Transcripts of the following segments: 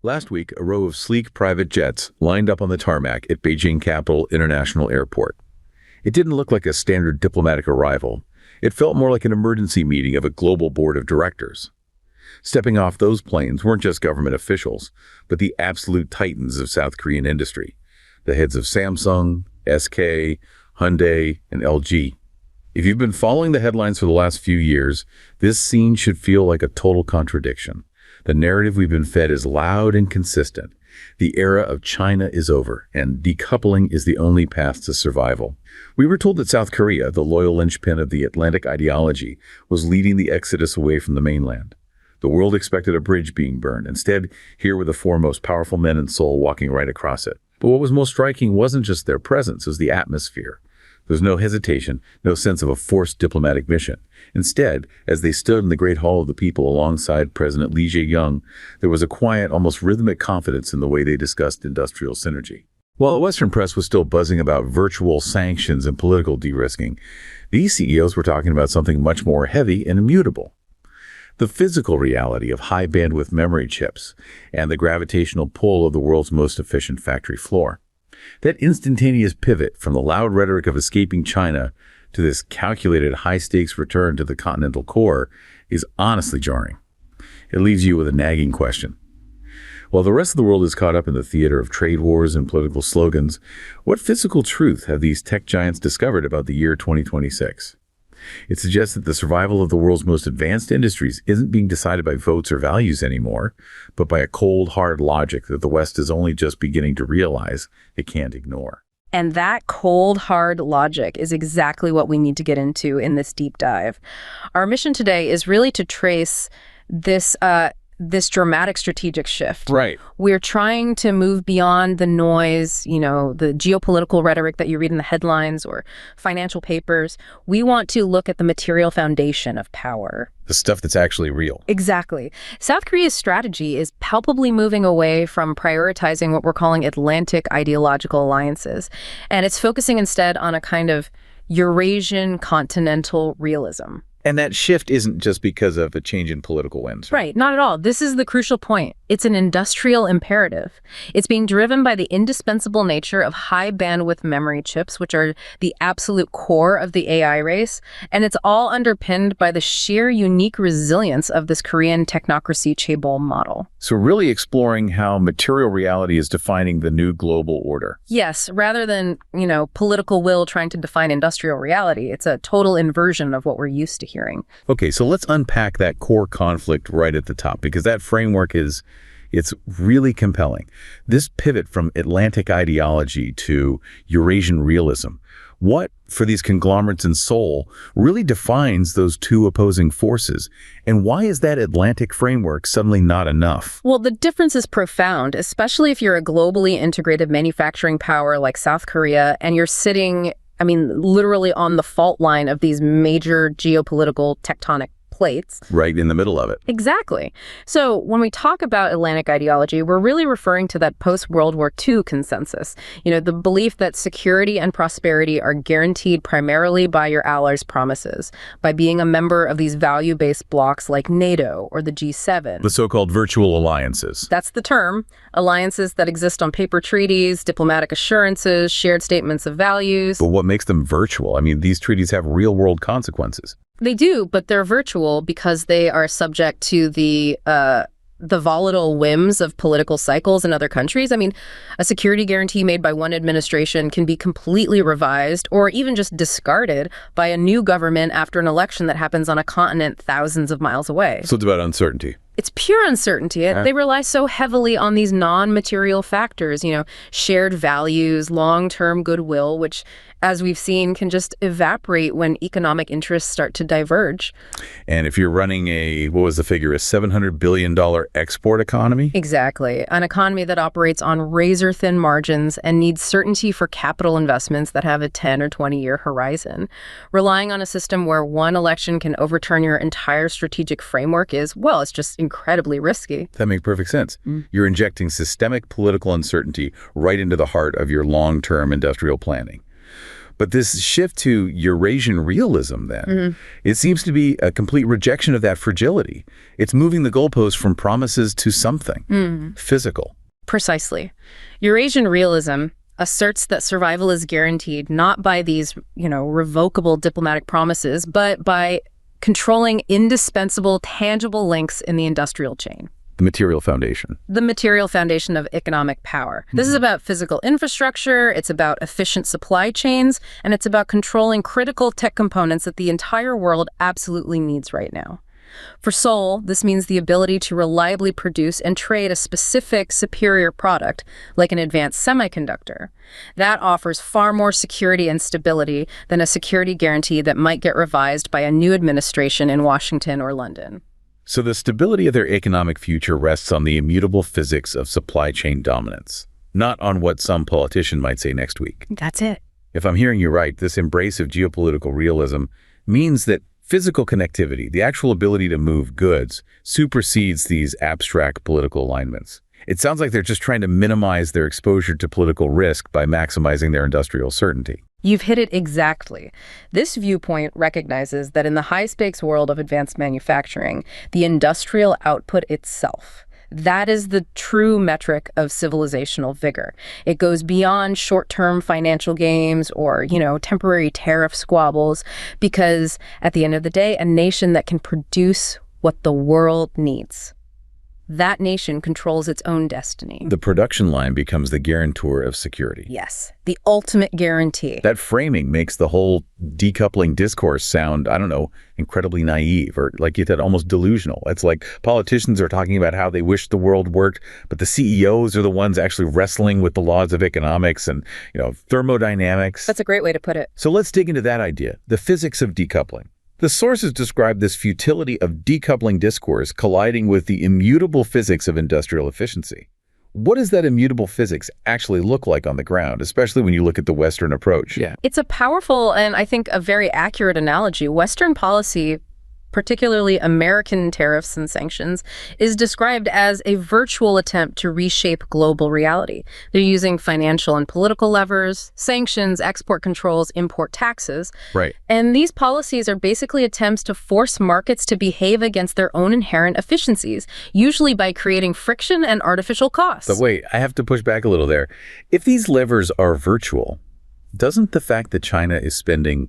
Last week, a row of sleek private jets lined up on the tarmac at Beijing Capital International Airport. It didn't look like a standard diplomatic arrival. It felt more like an emergency meeting of a global board of directors. Stepping off those planes weren't just government officials, but the absolute titans of South Korean industry, the heads of Samsung, SK, Hyundai, and LG. If you've been following the headlines for the last few years, this scene should feel like a total contradiction. The narrative we've been fed is loud and consistent. The era of China is over, and decoupling is the only path to survival. We were told that South Korea, the loyal linchpin of the Atlantic ideology, was leading the exodus away from the mainland. The world expected a bridge being burned. Instead, here were the four most powerful men in Seoul walking right across it. But what was most striking wasn't just their presence, it was the atmosphere. There was no hesitation, no sense of a forced diplomatic mission. Instead, as they stood in the Great Hall of the People alongside President Lee Jae-myung, there was a quiet, almost rhythmic confidence in the way they discussed industrial synergy. While the Western press was still buzzing about virtual sanctions and political de-risking, these CEOs were talking about something much more heavy and immutable. The physical reality of high-bandwidth memory chips and the gravitational pull of the world's most efficient factory floor. That instantaneous pivot from the loud rhetoric of escaping China to this calculated high-stakes return to the continental core is honestly jarring. It leaves you with a nagging question. While the rest of the world is caught up in the theater of trade wars and political slogans, what physical truth have these tech giants discovered about the year 2026? It suggests that the survival of the world's most advanced industries isn't being decided by votes or values anymore, but by a cold, hard logic that the West is only just beginning to realize it can't ignore. And that cold, hard logic is exactly what we need to get into in this deep dive. Our mission today is really to trace this dramatic strategic shift. Right. We're trying to move beyond the noise, the geopolitical rhetoric that you read in the headlines or financial papers. We want to look at the material foundation of power. The stuff that's actually real. Exactly. South Korea's strategy is palpably moving away from prioritizing what we're calling Atlantic ideological alliances. And it's focusing instead on a kind of Eurasian continental realism. And that shift isn't just because of a change in political winds. Right, not at all. This is the crucial point. It's an industrial imperative. It's being driven by the indispensable nature of high bandwidth memory chips, which are the absolute core of the AI race. And it's all underpinned by the sheer unique resilience of this Korean technocracy Chaebol model. So really exploring how material reality is defining the new global order. Yes, rather than, political will trying to define industrial reality. It's a total inversion of what we're used to hearing. Okay, so let's unpack that core conflict right at the top, because that framework it's really compelling. This pivot from Atlantic ideology to Eurasian realism, what, for these conglomerates in Seoul, really defines those two opposing forces? And why is that Atlantic framework suddenly not enough? Well, the difference is profound, especially if you're a globally integrated manufacturing power like South Korea and you're sitting literally on the fault line of these major geopolitical tectonic plates. Right in the middle of it. Exactly. So when we talk about Atlantic ideology, we're really referring to that post-World War II consensus. The belief that security and prosperity are guaranteed primarily by your allies' promises, by being a member of these value-based blocs like NATO or the G7. The so-called virtual alliances. That's the term. Alliances that exist on paper treaties, diplomatic assurances, shared statements of values. But what makes them virtual? These treaties have real-world consequences. They do, but they're virtual because they are subject to the volatile whims of political cycles in other countries. A security guarantee made by one administration can be completely revised or even just discarded by a new government after an election that happens on a continent thousands of miles away. So it's about uncertainty. It's pure uncertainty. They rely so heavily on these non-material factors, shared values, long-term goodwill, which, as we've seen, can just evaporate when economic interests start to diverge. And if you're running a $700 billion export economy? Exactly. An economy that operates on razor-thin margins and needs certainty for capital investments that have a 10 or 20-year horizon. Relying on a system where one election can overturn your entire strategic framework it's just incredibly risky. That makes perfect sense. You're injecting systemic political uncertainty right into the heart of your long-term industrial planning. But this shift to Eurasian realism, then, it seems to be a complete rejection of that fragility. It's moving the goalpost from promises to something physical. Precisely. Eurasian realism asserts that survival is guaranteed not by these, revocable diplomatic promises, but by controlling indispensable, tangible links in the industrial chain. The material foundation. The material foundation of economic power. This is about physical infrastructure, it's about efficient supply chains, and it's about controlling critical tech components that the entire world absolutely needs right now. For Seoul, this means the ability to reliably produce and trade a specific superior product, like an advanced semiconductor. That offers far more security and stability than a security guarantee that might get revised by a new administration in Washington or London. So the stability of their economic future rests on the immutable physics of supply chain dominance, not on what some politician might say next week. That's it. If I'm hearing you right, this embrace of geopolitical realism means that physical connectivity, the actual ability to move goods, supersedes these abstract political alignments. It sounds like they're just trying to minimize their exposure to political risk by maximizing their industrial certainty. You've hit it exactly. This viewpoint recognizes that in the high-stakes world of advanced manufacturing, the industrial output itself, that is the true metric of civilizational vigor. It goes beyond short-term financial gains or, temporary tariff squabbles, because at the end of the day, a nation that can produce what the world needs, that nation controls its own destiny. The production line becomes the guarantor of security. Yes, the ultimate guarantee. That framing makes the whole decoupling discourse sound, incredibly naive, or like you said, almost delusional. It's like politicians are talking about how they wish the world worked, but the CEOs are the ones actually wrestling with the laws of economics and, thermodynamics. That's a great way to put it. So let's dig into that idea, the physics of decoupling. The sources describe this futility of decoupling discourse colliding with the immutable physics of industrial efficiency. What does that immutable physics actually look like on the ground, especially when you look at the Western approach? Yeah. It's a powerful and I think a very accurate analogy. Western policy, particularly American tariffs and sanctions, is described as a virtual attempt to reshape global reality. They're using financial and political levers, sanctions, export controls, import taxes. Right. And these policies are basically attempts to force markets to behave against their own inherent efficiencies, usually by creating friction and artificial costs. But wait, I have to push back a little there. If these levers are virtual, doesn't the fact that China is spending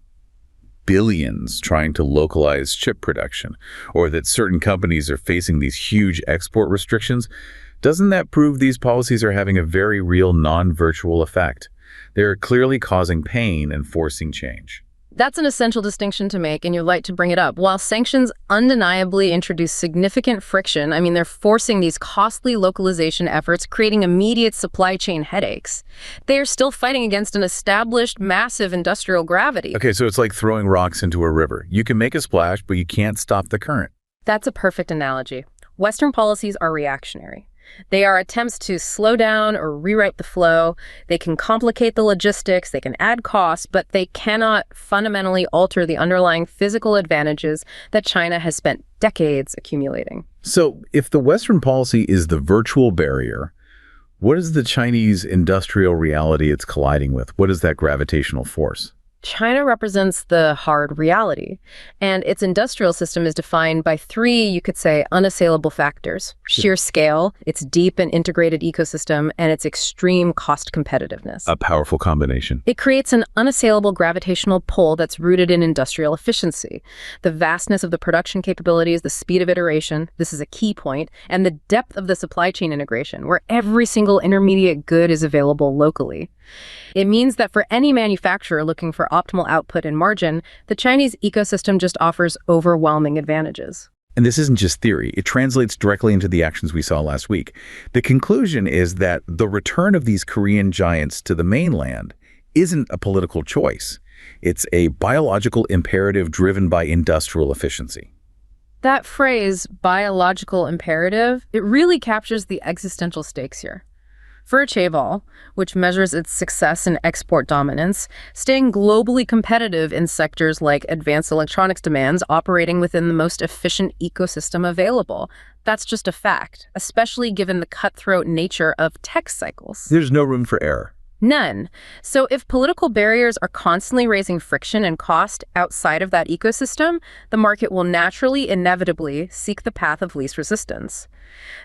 billions trying to localize chip production, or that certain companies are facing these huge export restrictions, doesn't that prove these policies are having a very real non-virtual effect? They're clearly causing pain and forcing change. That's an essential distinction to make, and you're right to bring it up. While sanctions undeniably introduce significant friction, they're forcing these costly localization efforts, creating immediate supply chain headaches. They are still fighting against an established, massive industrial gravity. Okay, so it's like throwing rocks into a river. You can make a splash, but you can't stop the current. That's a perfect analogy. Western policies are reactionary. They are attempts to slow down or rewrite the flow. They can complicate the logistics, they can add costs, but they cannot fundamentally alter the underlying physical advantages that China has spent decades accumulating. So if the Western policy is the virtual barrier, what is the Chinese industrial reality it's colliding with? What is that gravitational force? China represents the hard reality, and its industrial system is defined by three, you could say, unassailable factors: sheer scale, its deep and integrated ecosystem, and its extreme cost competitiveness. A powerful combination. It creates an unassailable gravitational pull that's rooted in industrial efficiency. The vastness of the production capabilities, the speed of iteration, this is a key point, and the depth of the supply chain integration, where every single intermediate good is available locally. It means that for any manufacturer looking for optimal output and margin, the Chinese ecosystem just offers overwhelming advantages. And this isn't just theory. It translates directly into the actions we saw last week. The conclusion is that the return of these Korean giants to the mainland isn't a political choice. It's a biological imperative driven by industrial efficiency. That phrase, biological imperative, it really captures the existential stakes here. For a Chaebol, which measures its success in export dominance, staying globally competitive in sectors like advanced electronics demands operating within the most efficient ecosystem available. That's just a fact, especially given the cutthroat nature of tech cycles. There's no room for error. None. So if political barriers are constantly raising friction and cost outside of that ecosystem, the market will naturally, inevitably seek the path of least resistance.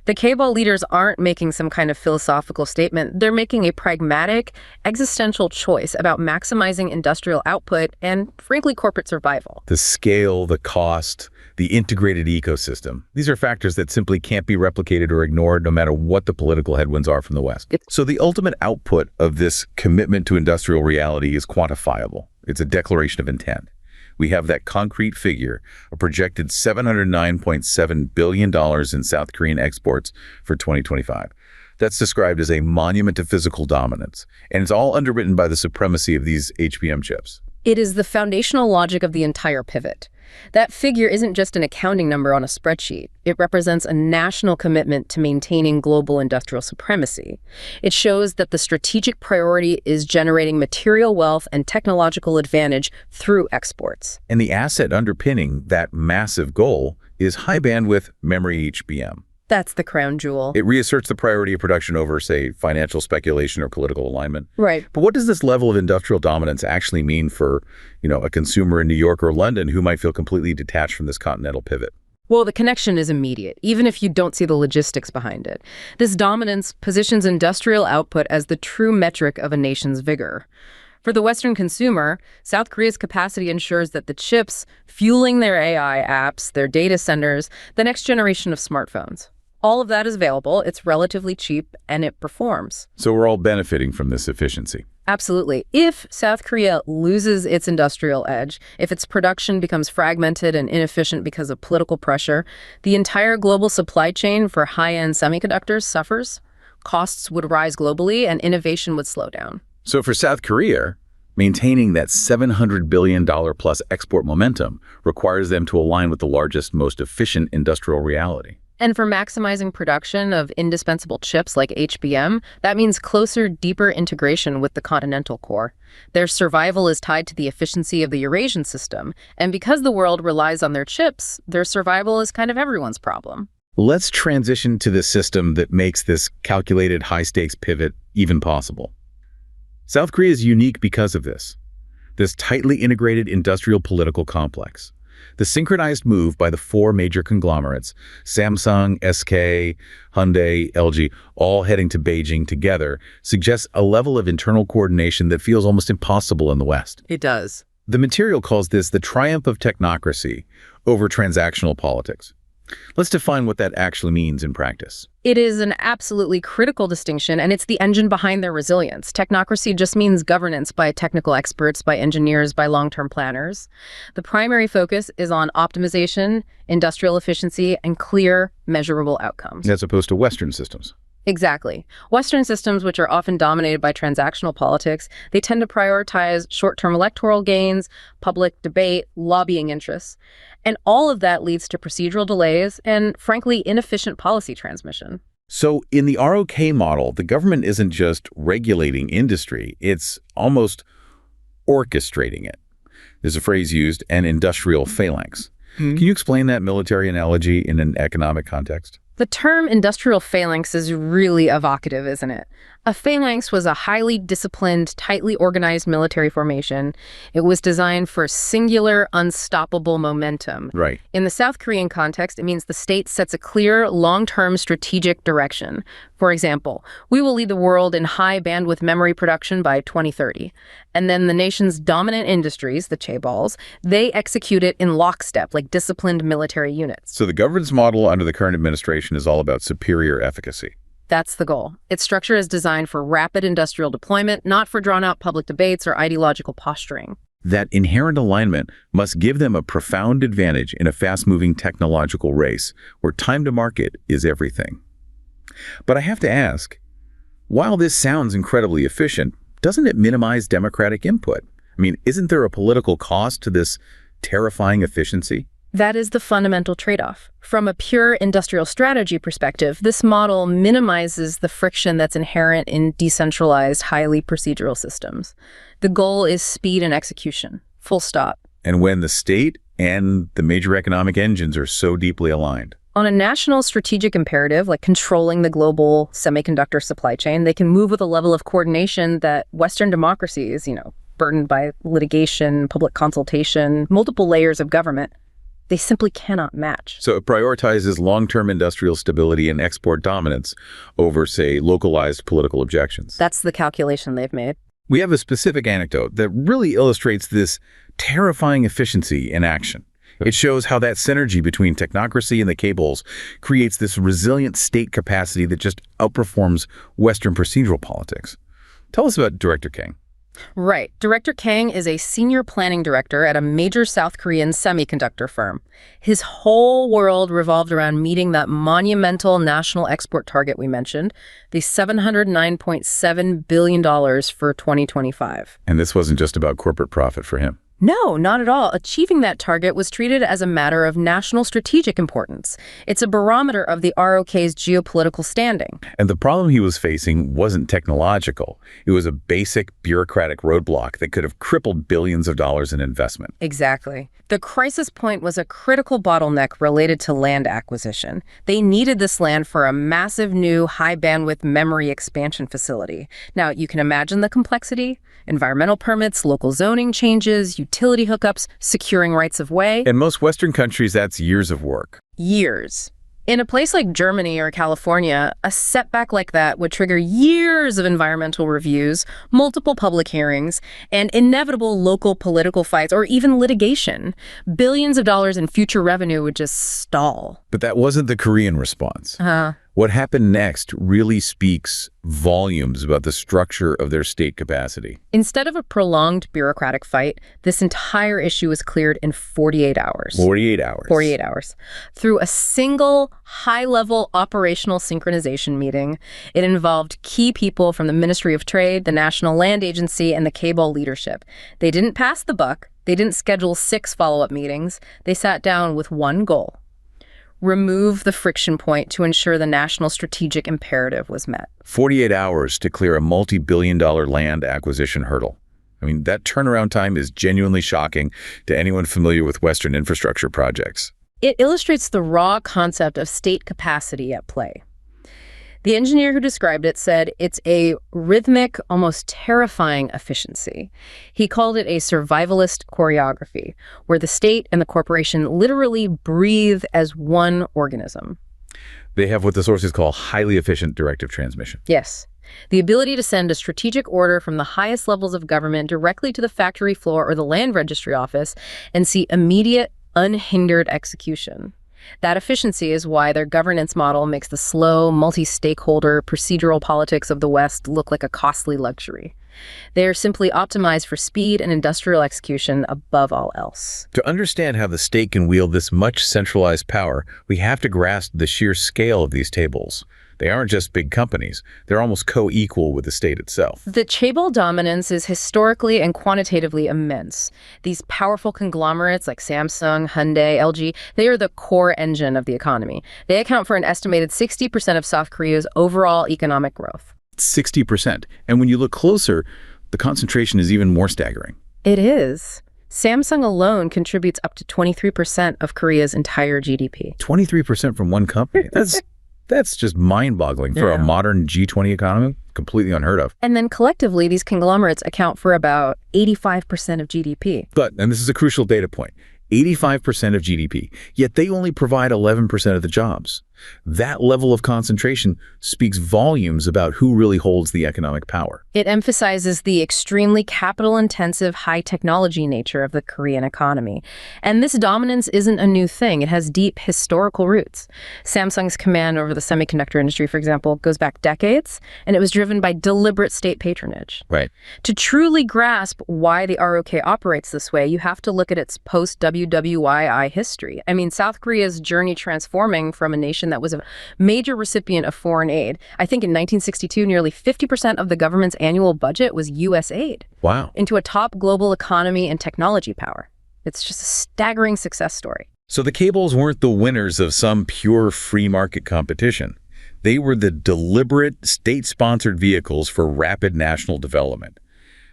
The Chaebol leaders aren't making some kind of philosophical statement. They're making a pragmatic, existential choice about maximizing industrial output and, frankly, corporate survival. The scale, the cost, the integrated ecosystem. These are factors that simply can't be replicated or ignored no matter what the political headwinds are from the West. So the ultimate output of this commitment to industrial reality is quantifiable. It's a declaration of intent. We have that concrete figure, a projected $709.7 billion in South Korean exports for 2025. That's described as a monument to physical dominance, and it's all underwritten by the supremacy of these HBM chips. It is the foundational logic of the entire pivot. That figure isn't just an accounting number on a spreadsheet. It represents a national commitment to maintaining global industrial supremacy. It shows that the strategic priority is generating material wealth and technological advantage through exports. And the asset underpinning that massive goal is high-bandwidth memory HBM. That's the crown jewel. It reasserts the priority of production over, say, financial speculation or political alignment. Right. But what does this level of industrial dominance actually mean for, a consumer in New York or London who might feel completely detached from this continental pivot? Well, the connection is immediate, even if you don't see the logistics behind it. This dominance positions industrial output as the true metric of a nation's vigor. For the Western consumer, South Korea's capacity ensures that the chips fueling their AI apps, their data centers, the next generation of smartphones. All of that is available, it's relatively cheap, and it performs. So we're all benefiting from this efficiency. Absolutely. If South Korea loses its industrial edge, if its production becomes fragmented and inefficient because of political pressure, the entire global supply chain for high-end semiconductors suffers. Costs would rise globally, and innovation would slow down. So for South Korea, maintaining that $700 billion plus export momentum requires them to align with the largest, most efficient industrial reality. And for maximizing production of indispensable chips like HBM, that means closer, deeper integration with the continental core. Their survival is tied to the efficiency of the Eurasian system, and because the world relies on their chips, their survival is kind of everyone's problem. Let's transition to the system that makes this calculated high-stakes pivot even possible. South Korea is unique because of this tightly integrated industrial political complex. The synchronized move by the four major conglomerates, Samsung, SK, Hyundai, LG, all heading to Beijing together, suggests a level of internal coordination that feels almost impossible in the West. It does. The material calls this the triumph of technocracy over transactional politics. Let's define what that actually means in practice. It is an absolutely critical distinction, and it's the engine behind their resilience. Technocracy just means governance by technical experts, by engineers, by long-term planners. The primary focus is on optimization, industrial efficiency, and clear, measurable outcomes. As opposed to Western systems. Exactly. Western systems, which are often dominated by transactional politics, they tend to prioritize short-term electoral gains, public debate, lobbying interests. And all of that leads to procedural delays and, frankly, inefficient policy transmission. So in the ROK model, the government isn't just regulating industry, it's almost orchestrating it. There's a phrase used, an industrial phalanx. Can you explain that military analogy in an economic context? The term industrial phalanx is really evocative, isn't it? A phalanx was a highly disciplined, tightly organized military formation. It was designed for singular, unstoppable momentum. Right. In the South Korean context, it means the state sets a clear, long-term strategic direction. For example, we will lead the world in high bandwidth memory production by 2030. And then the nation's dominant industries, the Chaebols, they execute it in lockstep, like disciplined military units. So the governance model under the current administration is all about superior efficacy. That's the goal. Its structure is designed for rapid industrial deployment, not for drawn-out public debates or ideological posturing. That inherent alignment must give them a profound advantage in a fast-moving technological race where time to market is everything. But I have to ask, while this sounds incredibly efficient, doesn't it minimize democratic input? I mean, isn't there a political cost to this terrifying efficiency? That is the fundamental trade-off. From a pure industrial strategy perspective, this model minimizes the friction that's inherent in decentralized, highly procedural systems. The goal is speed and execution, full stop. And when the state and the major economic engines are so deeply aligned. On a national strategic imperative, like controlling the global semiconductor supply chain, they can move with a level of coordination that Western democracies, burdened by litigation, public consultation, multiple layers of government, they simply cannot match. So it prioritizes long-term industrial stability and export dominance over, say, localized political objections. That's the calculation they've made. We have a specific anecdote that really illustrates this terrifying efficiency in action. It shows how that synergy between technocracy and the Chaebols creates this resilient state capacity that just outperforms Western procedural politics. Tell us about Director Kang. Right. Director Kang is a senior planning director at a major South Korean semiconductor firm. His whole world revolved around meeting that monumental national export target we mentioned, the $709.7 billion for 2025. And this wasn't just about corporate profit for him. No, not at all. Achieving that target was treated as a matter of national strategic importance. It's a barometer of the ROK's geopolitical standing. And the problem he was facing wasn't technological. It was a basic bureaucratic roadblock that could have crippled billions of dollars in investment. Exactly. The crisis point was a critical bottleneck related to land acquisition. They needed this land for a massive new high-bandwidth memory expansion facility. Now, you can imagine the complexity: environmental permits, local zoning changes, utility hookups, securing rights of way. In most Western countries, that's years of work. Years. In a place like Germany or California, a setback like that would trigger years of environmental reviews, multiple public hearings, and inevitable local political fights or even litigation. Billions of dollars in future revenue would just stall. But that wasn't the Korean response. What happened next really speaks volumes about the structure of their state capacity. Instead of a prolonged bureaucratic fight, this entire issue was cleared in 48 hours. 48 hours. 48 hours. Through a single high-level operational synchronization meeting. It involved key people from the Ministry of Trade, the National Land Agency, and the Chaebol leadership. They didn't pass the buck. They didn't schedule 6 follow-up meetings. They sat down with one goal: remove the friction point to ensure the national strategic imperative was met. 48 hours to clear a multi-billion-dollar land acquisition hurdle. I mean, that turnaround time is genuinely shocking to anyone familiar with Western infrastructure projects. It illustrates the raw concept of state capacity at play. The engineer who described it said it's a rhythmic, almost terrifying efficiency. He called it a survivalist choreography, where the state and the corporation literally breathe as one organism. They have what the sources call highly efficient directive transmission. Yes. The ability to send a strategic order from the highest levels of government directly to the factory floor or the land registry office and see immediate, unhindered execution. That efficiency is why their governance model makes the slow, multi-stakeholder, procedural politics of the West look like a costly luxury. They are simply optimized for speed and industrial execution above all else. To understand how the state can wield this much centralized power, we have to grasp the sheer scale of these Chaebols. They aren't just big companies. They're almost co-equal with the state itself. The Chaebol dominance is historically and quantitatively immense. These powerful conglomerates like Samsung, Hyundai, LG, they are the core engine of the economy. They account for an estimated 60% of South Korea's overall economic growth. 60%. And when you look closer, the concentration is even more staggering. It is. Samsung alone contributes up to 23% of Korea's entire GDP. 23% from one company. That's just mind-boggling for a modern G20 economy. Completely unheard of. And then collectively, these conglomerates account for about 85% of GDP. But, and this is a crucial data point, 85% of GDP, yet they only provide 11% of the jobs. That level of concentration speaks volumes about who really holds the economic power. It emphasizes the extremely capital-intensive, high-technology nature of the Korean economy. And this dominance isn't a new thing. It has deep historical roots. Samsung's command over the semiconductor industry, for example, goes back decades, and it was driven by deliberate state patronage. Right. To truly grasp why the ROK operates this way, you have to look at its post-WWII history. I mean, South Korea's journey transforming from a nation that was a major recipient of foreign aid. I think in 1962, nearly 50% of the government's annual budget was U.S. aid. Wow. Into a top global economy and technology power. It's just a staggering success story. So the Chaebols weren't the winners of some pure free market competition. They were the deliberate, state-sponsored vehicles for rapid national development.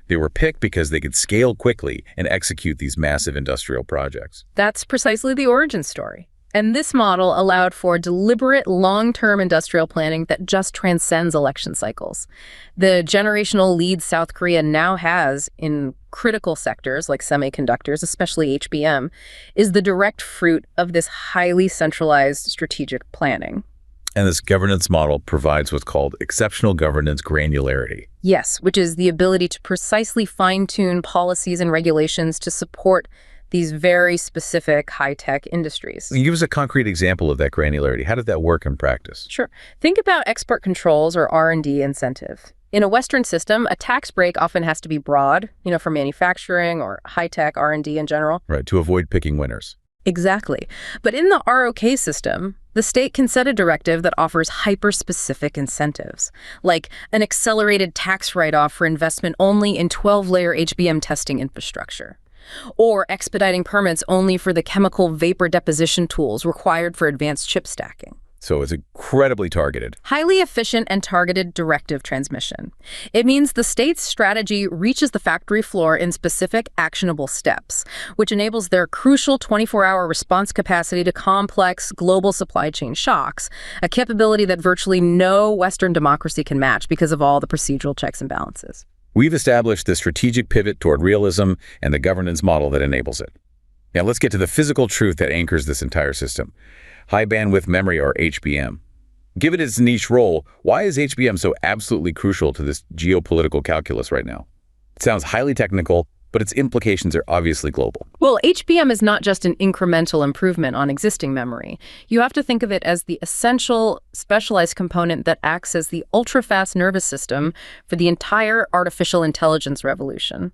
They were picked because they could scale quickly and execute these massive industrial projects. That's precisely the origin story. And this model allowed for deliberate, long-term industrial planning that just transcends election cycles. The generational lead South Korea now has in critical sectors like semiconductors, especially HBM, is the direct fruit of this highly centralized strategic planning. And this governance model provides what's called exceptional governance granularity. Yes, which is the ability to precisely fine-tune policies and regulations to support these very specific high-tech industries. Give us a concrete example of that granularity. How did that work in practice? Sure. Think about export controls or R&D incentive. In a Western system, a tax break often has to be broad, for manufacturing or high-tech R&D in general. Right, to avoid picking winners. Exactly. But in the ROK system, the state can set a directive that offers hyper-specific incentives, like an accelerated tax write-off for investment only in 12-layer HBM testing infrastructure, or expediting permits only for the chemical vapor deposition tools required for advanced chip stacking. So it's incredibly targeted. Highly efficient and targeted directive transmission. It means the state's strategy reaches the factory floor in specific, actionable steps, which enables their crucial 24-hour response capacity to complex global supply chain shocks, a capability that virtually no Western democracy can match because of all the procedural checks and balances. We've established the strategic pivot toward realism and the governance model that enables it. Now let's get to the physical truth that anchors this entire system. High bandwidth memory, or HBM. Given its niche role, why is HBM so absolutely crucial to this geopolitical calculus right now? It sounds highly technical, but its implications are obviously global. Well, HBM is not just an incremental improvement on existing memory. You have to think of it as the essential, specialized component that acts as the ultra-fast nervous system for the entire artificial intelligence revolution.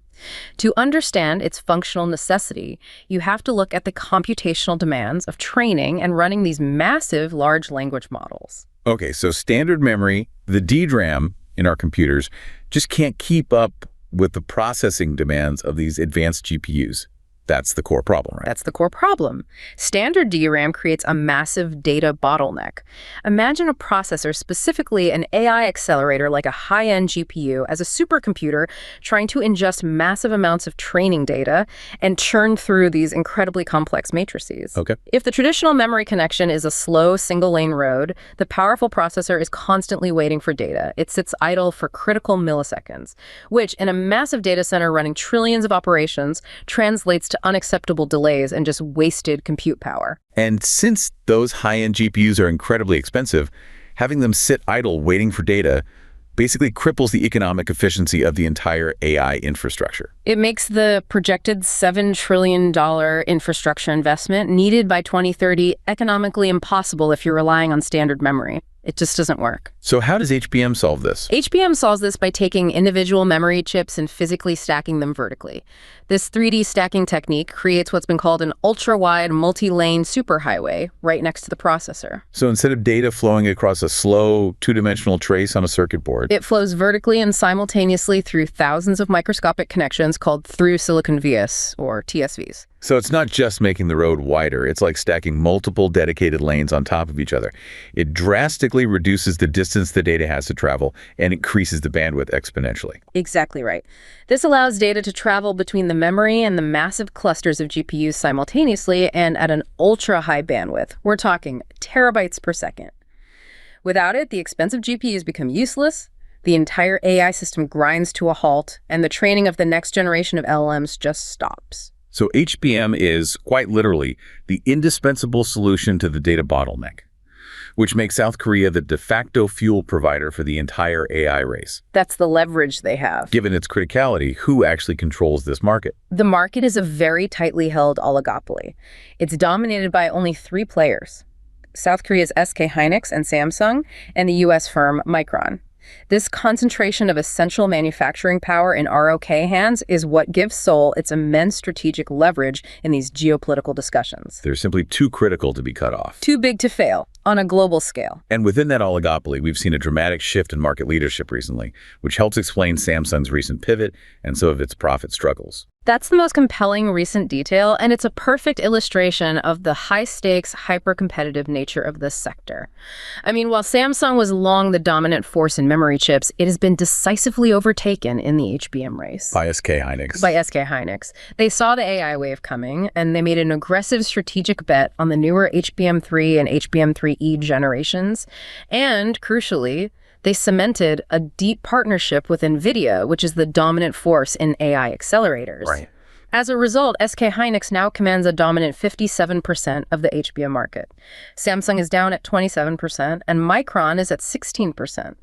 To understand its functional necessity, you have to look at the computational demands of training and running these massive large language models. Okay, so standard memory, the DRAM in our computers, just can't keep up with the processing demands of these advanced GPUs. That's the core problem, right? That's the core problem. Standard DRAM creates a massive data bottleneck. Imagine a processor, specifically an AI accelerator like a high-end GPU, as a supercomputer trying to ingest massive amounts of training data and churn through these incredibly complex matrices. Okay. If the traditional memory connection is a slow single-lane road, the powerful processor is constantly waiting for data. It sits idle for critical milliseconds, which, in a massive data center running trillions of operations, translates to unacceptable delays and just wasted compute power. And since those high-end GPUs are incredibly expensive, having them sit idle waiting for data basically cripples the economic efficiency of the entire AI infrastructure. It makes the projected $7 trillion infrastructure investment needed by 2030 economically impossible if you're relying on standard memory. It just doesn't work. So how does HBM solve this? HBM solves this by taking individual memory chips and physically stacking them vertically. This 3D stacking technique creates what's been called an ultra-wide multi-lane superhighway right next to the processor. So instead of data flowing across a slow, two-dimensional trace on a circuit board, it flows vertically and simultaneously through thousands of microscopic connections called through-silicon vias, or TSVs. So it's not just making the road wider, it's like stacking multiple dedicated lanes on top of each other. It drastically reduces the distance the data has to travel and increases the bandwidth exponentially. Exactly right. This allows data to travel between the memory and the massive clusters of GPUs simultaneously and at an ultra-high bandwidth. We're talking terabytes per second. Without it, the expensive GPUs become useless, the entire AI system grinds to a halt, and the training of the next generation of LLMs just stops. So HBM is, quite literally, the indispensable solution to the data bottleneck, which makes South Korea the de facto fuel provider for the entire AI race. That's the leverage they have. Given its criticality, who actually controls this market? The market is a very tightly held oligopoly. It's dominated by only 3 players: South Korea's SK Hynix and Samsung, and the US firm Micron. This concentration of essential manufacturing power in ROK hands is what gives Seoul its immense strategic leverage in these geopolitical discussions. They're simply too critical to be cut off. Too big to fail on a global scale. And within that oligopoly, we've seen a dramatic shift in market leadership recently, which helps explain Samsung's recent pivot and some of its profit struggles. That's the most compelling recent detail, and it's a perfect illustration of the high-stakes, hyper-competitive nature of this sector. I mean, while Samsung was long the dominant force in memory chips, it has been decisively overtaken in the HBM race. By SK Hynix. By SK Hynix. They saw the AI wave coming, and they made an aggressive strategic bet on the newer HBM3 and HBM3E generations, and, crucially, they cemented a deep partnership with NVIDIA, which is the dominant force in AI accelerators. Right. As a result, SK Hynix now commands a dominant 57% of the HBM market. Samsung is down at 27%, and Micron is at 16%.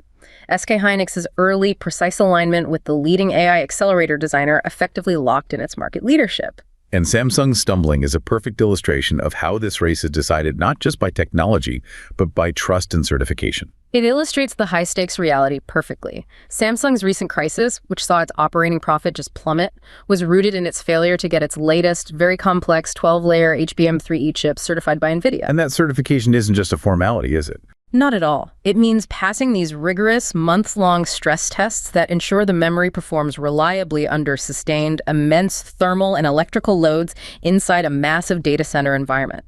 SK Hynix's early, precise alignment with the leading AI accelerator designer effectively locked in its market leadership. And Samsung's stumbling is a perfect illustration of how this race is decided not just by technology, but by trust and certification. It illustrates the high-stakes reality perfectly. Samsung's recent crisis, which saw its operating profit just plummet, was rooted in its failure to get its latest, very complex 12-layer HBM3E chip certified by NVIDIA. And that certification isn't just a formality, is it? Not at all. It means passing these rigorous, month-long stress tests that ensure the memory performs reliably under sustained, immense thermal and electrical loads inside a massive data center environment.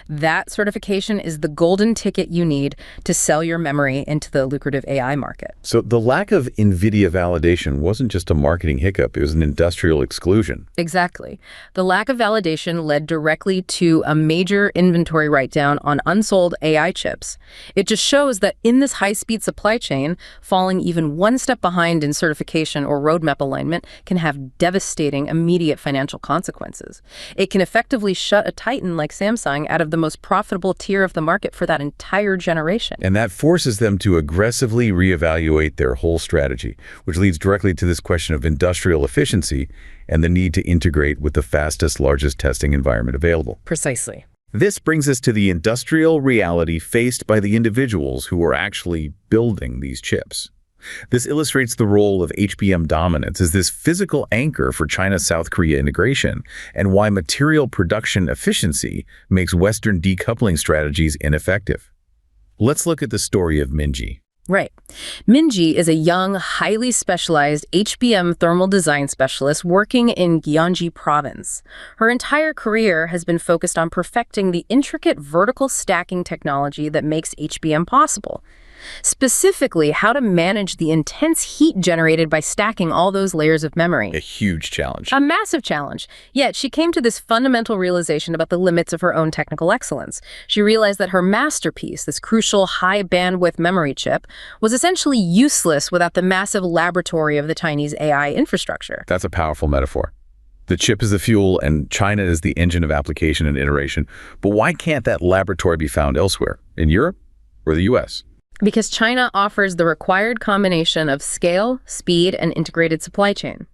That certification is the golden ticket you need to sell your memory into the lucrative AI market. So the lack of NVIDIA validation wasn't just a marketing hiccup, it was an industrial exclusion. Exactly. The lack of validation led directly to a major inventory write-down on unsold AI chips. It just shows that in this high-speed supply chain, falling even one step behind in certification or roadmap alignment can have devastating immediate financial consequences. It can effectively shut a titan like Samsung out of the most profitable tier of the market for that entire generation. And that forces them to aggressively reevaluate their whole strategy, which leads directly to this question of industrial efficiency and the need to integrate with the fastest, largest testing environment available. Precisely. This brings us to the industrial reality faced by the individuals who are actually building these chips. This illustrates the role of HBM dominance as this physical anchor for China-South Korea integration and why material production efficiency makes Western decoupling strategies ineffective. Let's look at the story of Minji. Right. Minji is a young, highly specialized HBM thermal design specialist working in Gyeonggi Province. Her entire career has been focused on perfecting the intricate vertical stacking technology that makes HBM possible. Specifically, how to manage the intense heat generated by stacking all those layers of memory. A huge challenge. A massive challenge. Yet she came to this fundamental realization about the limits of her own technical excellence. She realized that her masterpiece, this crucial high-bandwidth memory chip, was essentially useless without the massive laboratory of the Chinese AI infrastructure. That's a powerful metaphor. The chip is the fuel and China is the engine of application and iteration. But why can't that laboratory be found elsewhere? In Europe or the US? Because China offers the required combination of scale, speed, and integrated supply chain.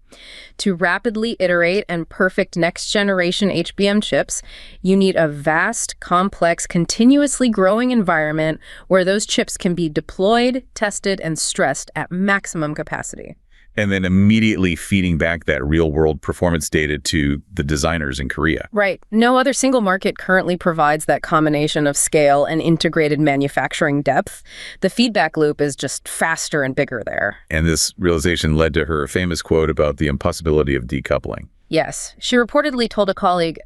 To rapidly iterate and perfect next-generation HBM chips, you need a vast, complex, continuously growing environment where those chips can be deployed, tested, and stressed at maximum capacity. And then immediately feeding back that real-world performance data to the designers in Korea. Right. No other single market currently provides that combination of scale and integrated manufacturing depth. The feedback loop is just faster and bigger there. And this realization led to her famous quote about the impossibility of decoupling. Yes. She reportedly told a colleague,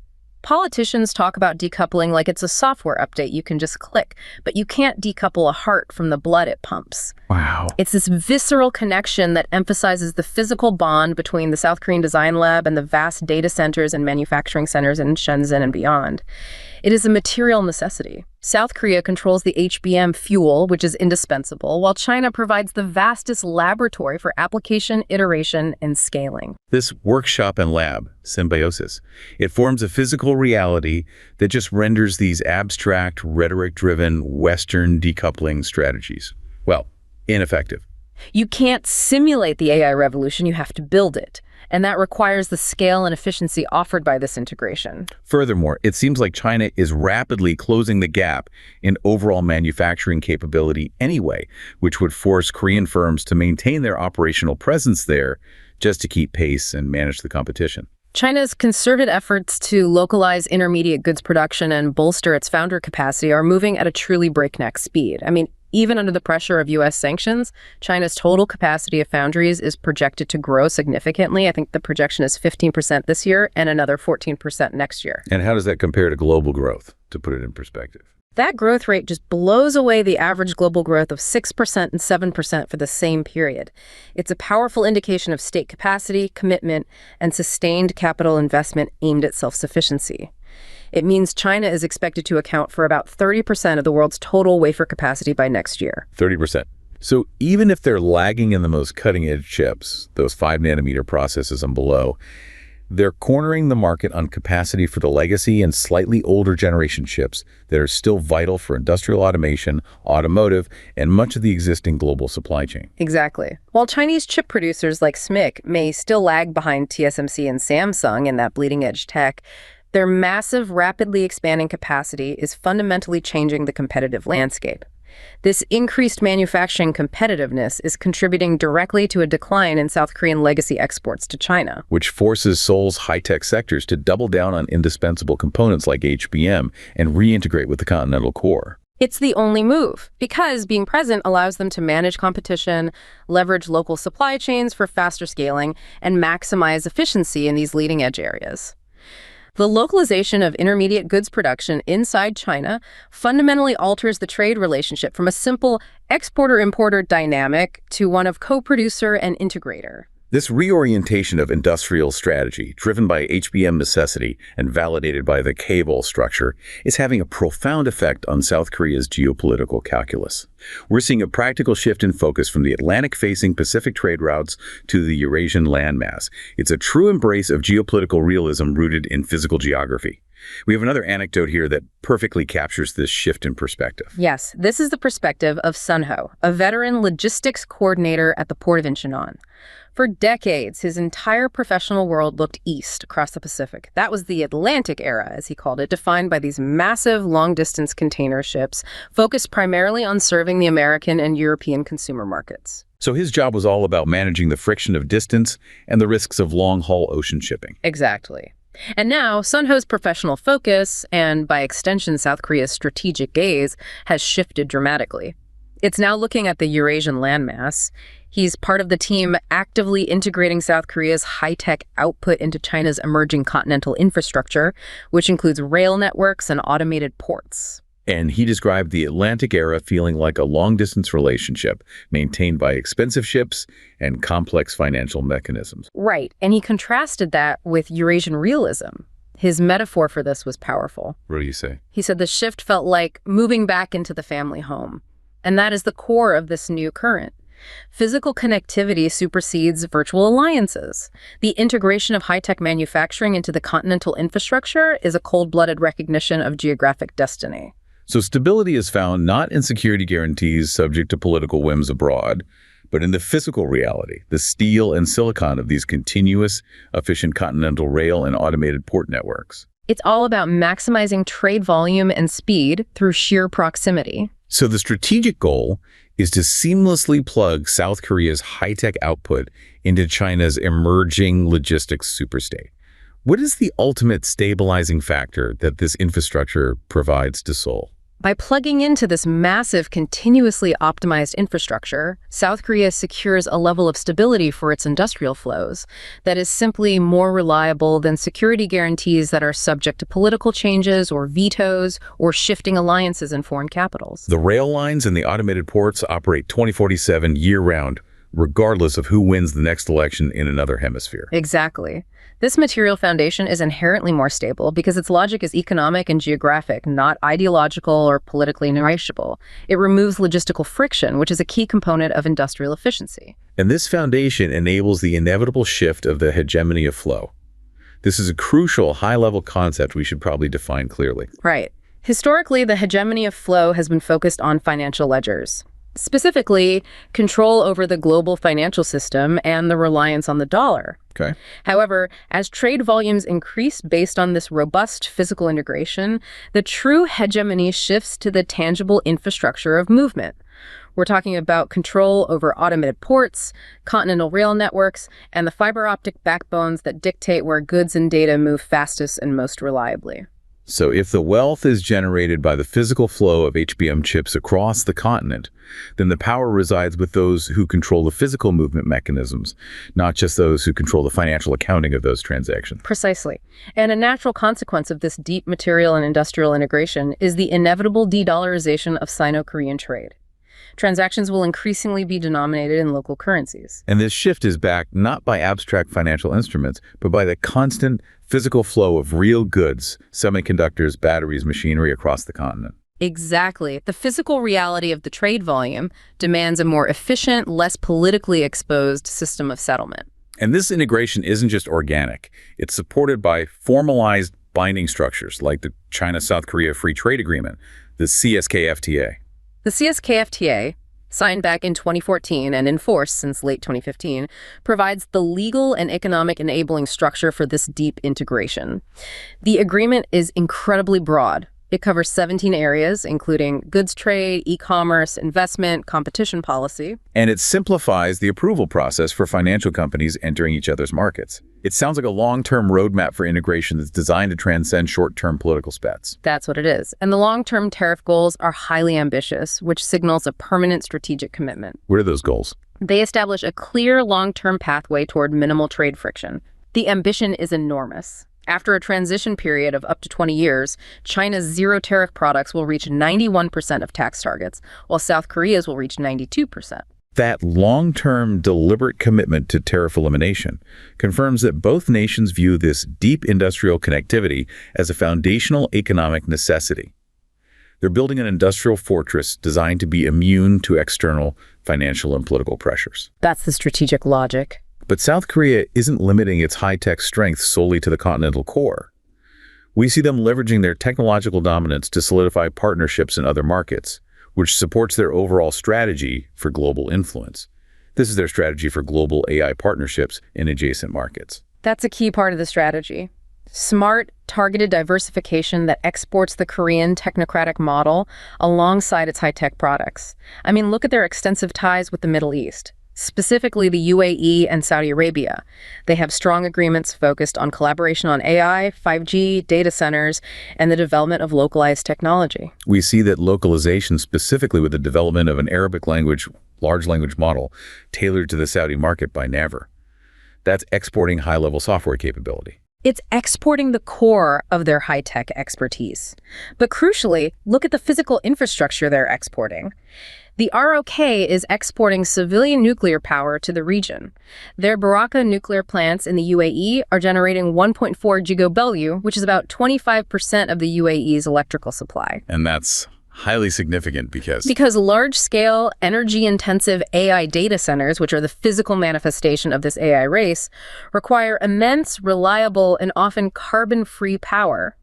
"Politicians talk about decoupling like it's a software update you can just click, but you can't decouple a heart from the blood it pumps." Wow. It's this visceral connection that emphasizes the physical bond between the South Korean Design Lab and the vast data centers and manufacturing centers in Shenzhen and beyond. It is a material necessity. South Korea controls the HBM fuel, which is indispensable, while China provides the vastest laboratory for application, iteration, and scaling. This workshop and lab, symbiosis, it forms a physical reality that just renders these abstract, rhetoric-driven Western decoupling strategies, well, ineffective. You can't simulate the AI revolution, you have to build it. And that requires the scale and efficiency offered by this integration. Furthermore, it seems like China is rapidly closing the gap in overall manufacturing capability anyway, which would force Korean firms to maintain their operational presence there just to keep pace and manage the competition. China's concerted efforts to localize intermediate goods production and bolster its founder capacity are moving at a truly breakneck speed. I mean, Even under the pressure of U.S. sanctions, China's total capacity of foundries is projected to grow significantly. I think the projection is 15% this year and another 14% next year. And how does that compare to global growth, to put it in perspective? That growth rate just blows away the average global growth of 6% and 7% for the same period. It's a powerful indication of state capacity, commitment, and sustained capital investment aimed at self-sufficiency. It means China is expected to account for about 30% of the world's total wafer capacity by next year. 30%. So even if they're lagging in the most cutting-edge chips, those 5-nanometer processes and below, they're cornering the market on capacity for the legacy and slightly older generation chips that are still vital for industrial automation, automotive, and much of the existing global supply chain. Exactly. While Chinese chip producers like SMIC may still lag behind TSMC and Samsung in that bleeding-edge tech, their massive, rapidly expanding capacity is fundamentally changing the competitive landscape. This increased manufacturing competitiveness is contributing directly to a decline in South Korean legacy exports to China, which forces Seoul's high-tech sectors to double down on indispensable components like HBM and reintegrate with the continental core. It's the only move, because being present allows them to manage competition, leverage local supply chains for faster scaling, and maximize efficiency in these leading-edge areas. The localization of intermediate goods production inside China fundamentally alters the trade relationship from a simple exporter-importer dynamic to one of co-producer and integrator. This reorientation of industrial strategy, driven by HBM necessity and validated by the Chaebol structure, is having a profound effect on South Korea's geopolitical calculus. We're seeing a practical shift in focus from the Atlantic-facing Pacific trade routes to the Eurasian landmass. It's a true embrace of geopolitical realism rooted in physical geography. We have another anecdote here that perfectly captures this shift in perspective. Yes, this is the perspective of Sun Ho, a veteran logistics coordinator at the port of Incheon. For decades, his entire professional world looked east across the Pacific. That was the Atlantic era, as he called it, defined by these massive long-distance container ships focused primarily on serving the American and European consumer markets. So his job was all about managing the friction of distance and the risks of long-haul ocean shipping. Exactly. And now, Sun Ho's professional focus, and by extension South Korea's strategic gaze, has shifted dramatically. It's now looking at the Eurasian landmass. He's part of the team actively integrating South Korea's high-tech output into China's emerging continental infrastructure, which includes rail networks and automated ports. And he described the Atlantic era feeling like a long-distance relationship maintained by expensive ships and complex financial mechanisms. Right, and he contrasted that with Eurasian realism. His metaphor for this was powerful. What do you say? He said the shift felt like moving back into the family home. And that is the core of this new current. Physical connectivity supersedes virtual alliances. The integration of high-tech manufacturing into the continental infrastructure is a cold-blooded recognition of geographic destiny. So stability is found not in security guarantees subject to political whims abroad, but in the physical reality, the steel and silicon of these continuous, efficient continental rail and automated port networks. It's all about maximizing trade volume and speed through sheer proximity. So the strategic goal is to seamlessly plug South Korea's high-tech output into China's emerging logistics superstate. What is the ultimate stabilizing factor that this infrastructure provides to Seoul? By plugging into this massive, continuously optimized infrastructure, South Korea secures a level of stability for its industrial flows that is simply more reliable than security guarantees that are subject to political changes or vetoes or shifting alliances in foreign capitals. The rail lines and the automated ports operate 24/7 year-round, regardless of who wins the next election in another hemisphere. Exactly. This material foundation is inherently more stable because its logic is economic and geographic, not ideological or politically negotiable. It removes logistical friction, which is a key component of industrial efficiency. And this foundation enables the inevitable shift of the hegemony of flow. This is a crucial high-level concept we should probably define clearly. Right. Historically, the hegemony of flow has been focused on financial ledgers. Specifically, control over the global financial system and the reliance on the dollar. Okay. However, as trade volumes increase based on this robust physical integration, the true hegemony shifts to the tangible infrastructure of movement. We're talking about control over automated ports, continental rail networks, and the fiber optic backbones that dictate where goods and data move fastest and most reliably. So if the wealth is generated by the physical flow of HBM chips across the continent, then the power resides with those who control the physical movement mechanisms, not just those who control the financial accounting of those transactions. Precisely. And a natural consequence of this deep material and industrial integration is the inevitable de-dollarization of Sino-Korean trade. Transactions will increasingly be denominated in local currencies. And this shift is backed not by abstract financial instruments, but by the constant physical flow of real goods, semiconductors, batteries, machinery across the continent. Exactly. The physical reality of the trade volume demands a more efficient, less politically exposed system of settlement. And this integration isn't just organic. It's supported by formalized binding structures like the China-South Korea Free Trade Agreement, the CSKFTA. The CSKFTA, signed back in 2014 and in force since late 2015, provides the legal and economic enabling structure for this deep integration. The agreement is incredibly broad. It covers 17 areas, including goods trade, e-commerce, investment, competition policy. And it simplifies the approval process for financial companies entering each other's markets. It sounds like a long-term roadmap for integration that's designed to transcend short-term political spats. That's what it is. And the long-term tariff goals are highly ambitious, which signals a permanent strategic commitment. What are those goals? They establish a clear long-term pathway toward minimal trade friction. The ambition is enormous. After a transition period of up to 20 years, China's zero-tariff products will reach 91% of tax targets, while South Korea's will reach 92%. That long-term, deliberate commitment to tariff elimination confirms that both nations view this deep industrial connectivity as a foundational economic necessity. They're building an industrial fortress designed to be immune to external financial and political pressures. That's the strategic logic. But South Korea isn't limiting its high-tech strength solely to the continental core. We see them leveraging their technological dominance to solidify partnerships in other markets, which supports their overall strategy for global influence. This is their strategy for global AI partnerships in adjacent markets. That's a key part of the strategy. Smart, targeted diversification that exports the Korean technocratic model alongside its high-tech products. I mean, look at their extensive ties with the Middle East. Specifically the UAE and Saudi Arabia. They have strong agreements focused on collaboration on AI, 5G, data centers, and the development of localized technology. We see that localization, specifically with the development of an Arabic language large language model tailored to the Saudi market by Naver. That's exporting high-level software capability. It's exporting the core of their high-tech expertise. But crucially, look at the physical infrastructure they're exporting. The ROK is exporting civilian nuclear power to the region. Their Baraka nuclear plants in the UAE are generating 1.4 gigabellu, which is about 25% of the UAE's electrical supply. And that's highly significant because large-scale, energy-intensive AI data centers, which are the physical manifestation of this AI race, require immense, reliable, and often carbon-free power.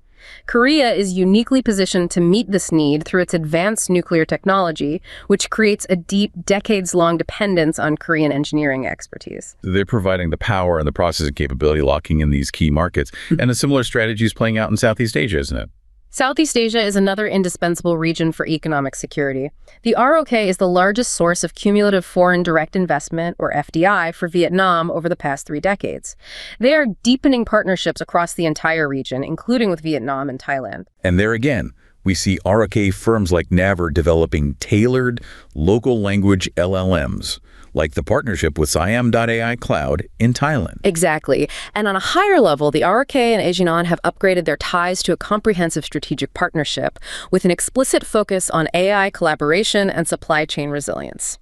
Korea is uniquely positioned to meet this need through its advanced nuclear technology, which creates a deep, decades-long dependence on Korean engineering expertise. They're providing the power and the processing capability, locking in these key markets. And a similar strategy is playing out in Southeast Asia, isn't it? Southeast Asia is another indispensable region for economic security. The ROK is the largest source of cumulative foreign direct investment, or FDI, for Vietnam over the past 3 decades. They are deepening partnerships across the entire region, including with Vietnam and Thailand. And there again, we see ROK firms like Naver developing tailored local language LLMs, like the partnership with Siam.ai Cloud in Thailand. Exactly. And on a higher level, the ROK and Aeginon have upgraded their ties to a comprehensive strategic partnership with an explicit focus on AI collaboration and supply chain resilience.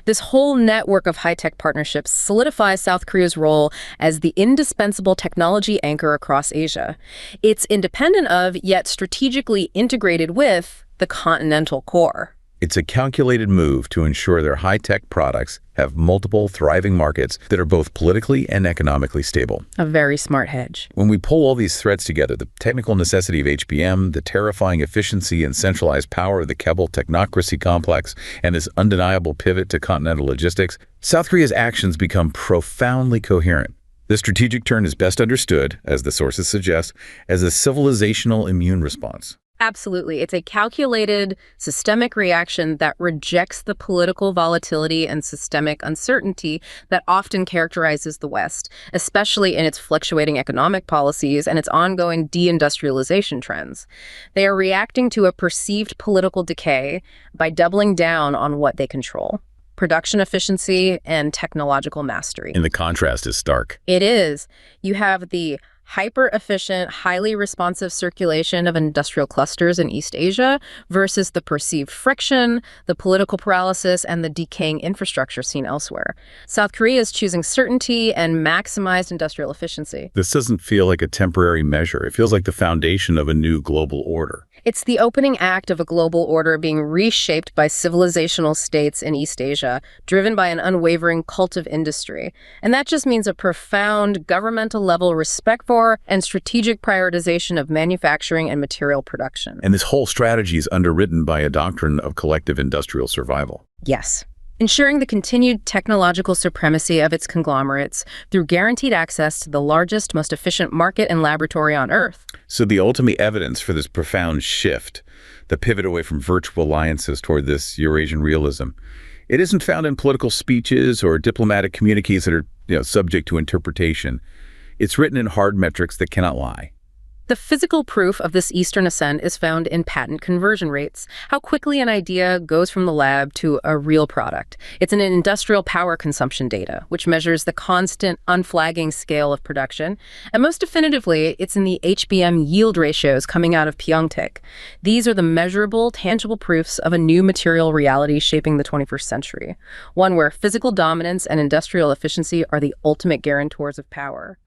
This whole network of high-tech partnerships solidifies South Korea's role as the indispensable technology anchor across Asia. It's independent of, yet strategically integrated with, the continental core. It's a calculated move to ensure their high-tech products have multiple thriving markets that are both politically and economically stable. A very smart hedge. When we pull all these threads together, the technical necessity of HBM, the terrifying efficiency and centralized power of the Chaebol technocracy complex, and this undeniable pivot to continental logistics, South Korea's actions become profoundly coherent. This strategic turn is best understood, as the sources suggest, as a civilizational immune response. Absolutely. It's a calculated, systemic reaction that rejects the political volatility and systemic uncertainty that often characterizes the West, especially in its fluctuating economic policies and its ongoing deindustrialization trends. They are reacting to a perceived political decay by doubling down on what they control: production efficiency and technological mastery. And the contrast is stark. It is. You have the hyper-efficient, highly responsive circulation of industrial clusters in East Asia versus the perceived friction, the political paralysis, and the decaying infrastructure seen elsewhere. South Korea is choosing certainty and maximized industrial efficiency. This doesn't feel like a temporary measure. It feels like the foundation of a new global order. It's the opening act of a global order being reshaped by civilizational states in East Asia, driven by an unwavering cult of industry. And that just means a profound governmental-level respect for and strategic prioritization of manufacturing and material production. And this whole strategy is underwritten by a doctrine of collective industrial survival. Yes. Ensuring the continued technological supremacy of its conglomerates through guaranteed access to the largest, most efficient market and laboratory on Earth. So the ultimate evidence for this profound shift, the pivot away from virtual alliances toward this Eurasian realism, it isn't found in political speeches or diplomatic communiques that are, subject to interpretation. It's written in hard metrics that cannot lie. The physical proof of this Eastern ascent is found in patent conversion rates, how quickly an idea goes from the lab to a real product. It's in industrial power consumption data, which measures the constant, unflagging scale of production. And most definitively, it's in the HBM yield ratios coming out of Pyeongtaek. These are the measurable, tangible proofs of a new material reality shaping the 21st century, one where physical dominance and industrial efficiency are the ultimate guarantors of power.